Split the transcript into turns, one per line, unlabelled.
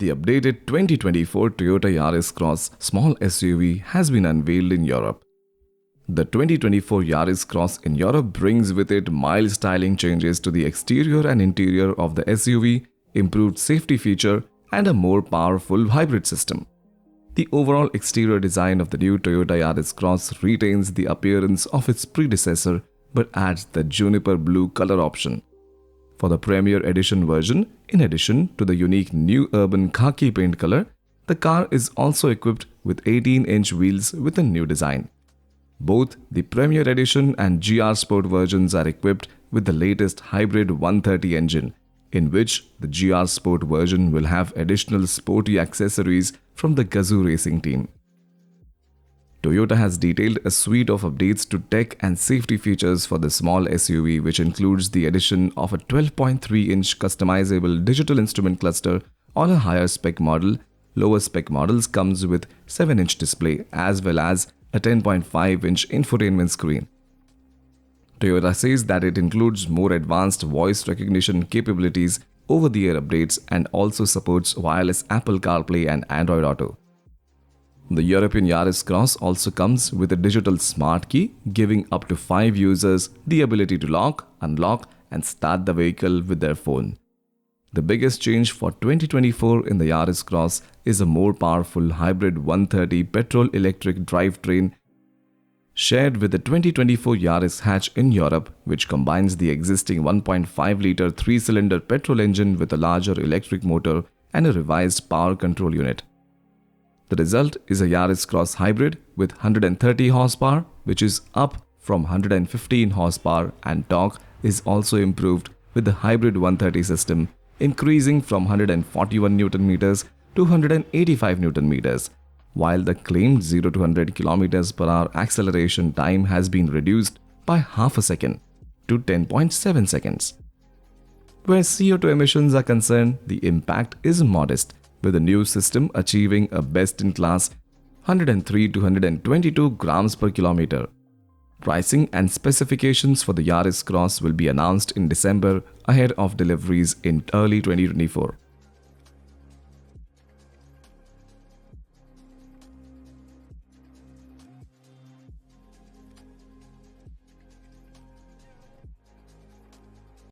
The updated 2024 Toyota Yaris Cross small SUV has been unveiled in Europe. The 2024 Yaris Cross in Europe brings with it mild styling changes to the exterior and interior of the SUV, improved safety feature, and a more powerful hybrid system. The overall exterior design of the new Toyota Yaris Cross retains the appearance of its predecessor but adds the Juniper Blue color option. For the Premier Edition version, in addition to the unique new Urban Khaki paint color, the car is also equipped with 18-inch wheels with a new design. Both the Premier Edition and GR Sport versions are equipped with the latest hybrid 130 engine, in which the GR Sport version will have additional sporty accessories from the Gazoo Racing team. Toyota has detailed a suite of updates to tech and safety features for the small SUV, which includes the addition of a 12.3-inch customizable digital instrument cluster on a higher spec model. Lower spec models comes with 7-inch display as well as a 10.5-inch infotainment screen. Toyota says that it includes more advanced voice recognition capabilities, over-the-air updates, and also supports wireless Apple CarPlay and Android Auto. The European Yaris Cross also comes with a digital smart key, giving up to 5 users the ability to lock, unlock, and start the vehicle with their phone. The biggest change for 2024 in the Yaris Cross is a more powerful hybrid 130 petrol-electric drivetrain shared with the 2024 Yaris hatch in Europe, which combines the existing 1.5-litre 3-cylinder petrol engine with a larger electric motor and a revised power control unit. The result is a Yaris Cross hybrid with 130 horsepower, which is up from 115 horsepower, and torque is also improved with the hybrid 130 system, increasing from 141 Nm to 185 Nm, while the claimed 0 to 100 km/h acceleration time has been reduced by half a second to 10.7 seconds. Where CO2 emissions are concerned, the impact is modest, with the new system achieving a best-in-class 103 to 122 grams per kilometer. Pricing and specifications for the Yaris Cross will be announced in December ahead of deliveries in early 2024.